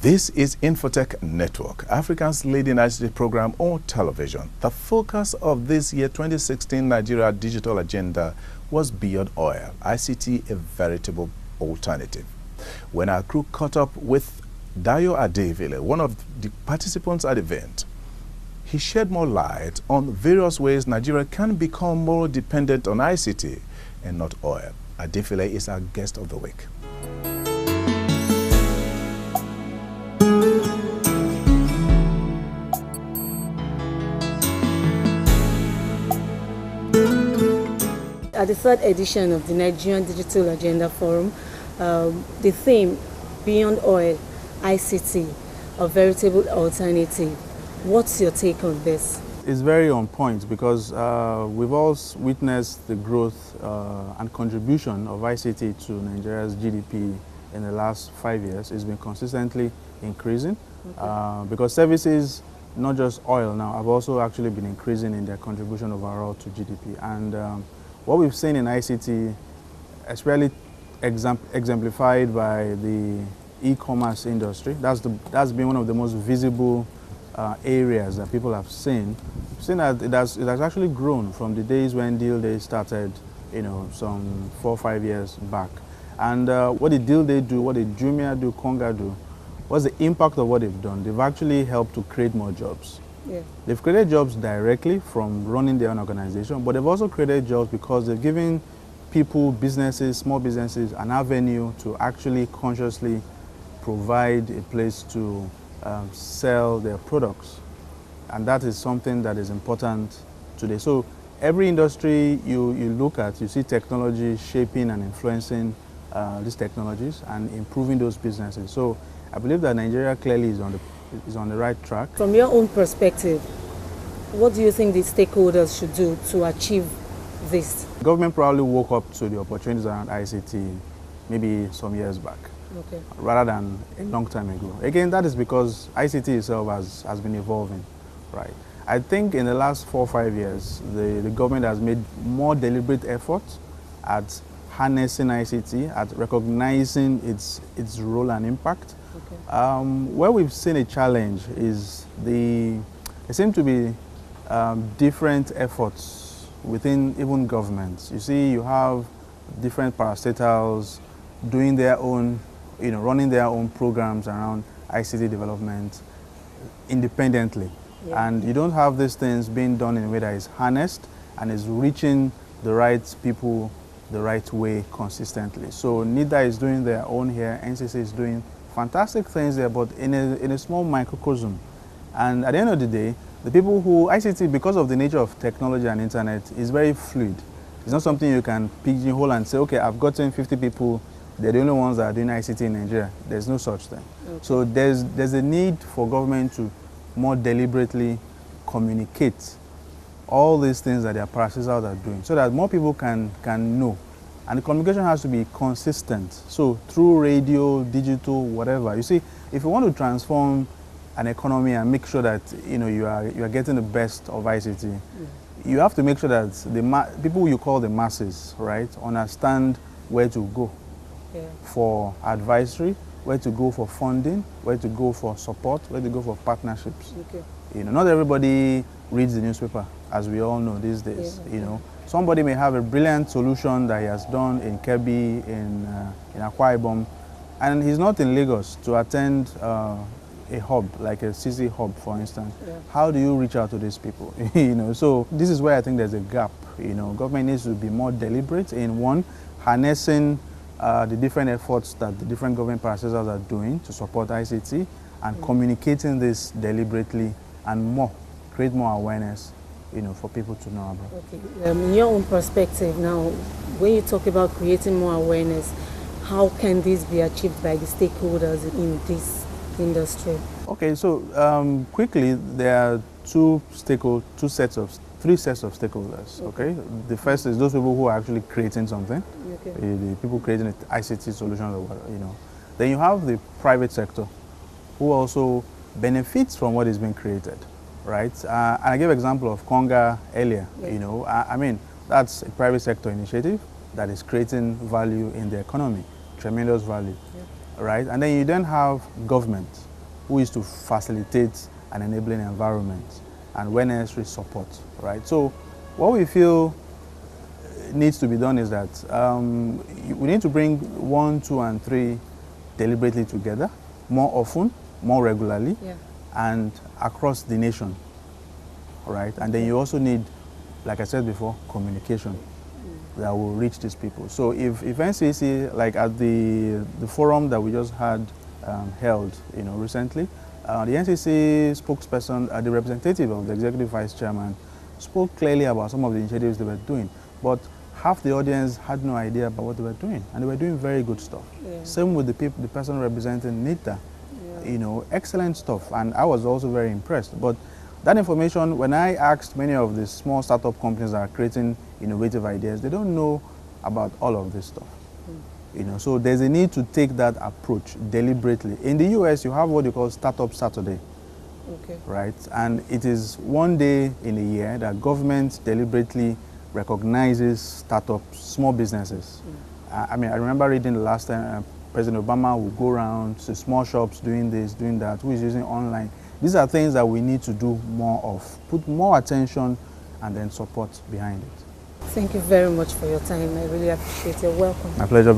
This is Infotech Network, Africa's leading ICT program on television. The focus of this year 2016 Nigeria Digital Agenda was Beyond Oil, ICT a veritable alternative. When our crew caught up with Dayo Adevile, one of the participants at the event, he shed more light on various ways Nigeria can become more dependent on ICT and not oil. Adevile is our guest of the week. At the third edition of the Nigerian Digital Agenda Forum, the theme, Beyond Oil, ICT, a veritable alternative. What's your take on this? It's very on point because we've all witnessed the growth and contribution of ICT to Nigeria's GDP in the last 5 years. It's been consistently increasing because services, not just oil now, have also actually been increasing in their contribution overall to GDP. And what we've seen in ICT, especially exemplified by the e-commerce industry, that's been one of the most visible areas that people have seen. We've seen that it has actually grown from the days when Deal Day started, some 4 or 5 years back. And what did Deal Day do? What did Jumia do? Konga do? What's the impact of what they've done? They've actually helped to create more jobs. Yeah. They've created jobs directly from running their own organization, but they've also created jobs because they've given people, businesses, small businesses, an avenue to actually consciously provide a place to sell their products. And that is something that is important today. So every industry you look at, you see technology shaping and influencing these technologies and improving those businesses. So I believe that Nigeria clearly is on the right track. From your own perspective, what do you think the stakeholders should do to achieve this? Government probably woke up to the opportunities around ICT maybe some years back, rather than a long time ago. Again, that is because ICT itself has been evolving, right? I think in the last 4 or 5 years, the government has made more deliberate efforts at harnessing ICT, at recognizing its role and impact. Where we've seen a challenge is there seem to be different efforts within even governments. You see, you have different parastatals doing their own, running their own programs around ICT development independently. Yeah. And you don't have these things being done in a way that is harnessed and is reaching the right people the right way consistently. So NIDA is doing their own here, NCC is doing fantastic things there, but in a small microcosm. And at the end of the day, the people who, ICT, because of the nature of technology and internet, is very fluid. It's not something you can pigeonhole and say, okay, I've gotten 50 people, they're the only ones that are doing ICT in Nigeria. There's no such thing. So there's a need for government to more deliberately communicate all these things that their parastatals are doing so that more people can know. And the communication has to be consistent. So through radio, digital, whatever. You see, if you want to transform an economy and make sure that you are getting the best of ICT, you have to make sure that the people you call the masses, right, understand where to go for advisory, where to go for funding, where to go for support, where to go for partnerships. Not everybody reads the newspaper, as we all know these days. Somebody may have a brilliant solution that he has done in Kebbi, in Akwa Ibom, and he's not in Lagos to attend a hub, like a CC hub, for instance. How do you reach out to these people? So this is where I think there's a gap. Government needs to be more deliberate in, one, harnessing the different efforts that the different government parastatals are doing to support ICT and communicating this deliberately and create more awareness for people to know about. Okay. In your own perspective now, when you talk about creating more awareness, how can this be achieved by the stakeholders in this industry? Okay, so quickly, there are three sets of stakeholders. Okay, the first is those people who are actually creating something. The people creating ICT solutions or whatever, Then you have the private sector, who also benefits from what is being created. Right, and I gave an example of Konga earlier. I mean, that's a private sector initiative that is creating value in the economy, tremendous value. Right, and then you then have government, who is to facilitate an enabling environment and when necessary support, right? So what we feel needs to be done is that we need to bring 1, 2, and 3 deliberately together, more often, more regularly, and across the nation, right? And then you also need, like I said before, communication that will reach these people. So if NCC, like at the forum that we just had held, recently, the NCC spokesperson, the representative of the executive vice chairman, spoke clearly about some of the initiatives they were doing, but half the audience had no idea about what they were doing, and they were doing very good stuff. Same with the person representing NITA, excellent stuff, and I was also very impressed. But that information, when I asked many of the small startup companies that are creating innovative ideas, they don't know about all of this stuff. So there's a need to take that approach deliberately. In the US, you have what you call Startup Saturday, right? And it is one day in a year that government deliberately recognizes startups, small businesses. I remember reading the last time President Obama would go around to small shops doing this, doing that, who is using online. These are things that we need to do more of, put more attention and then support behind it. Thank you very much for your time. I really appreciate it. Welcome. My pleasure.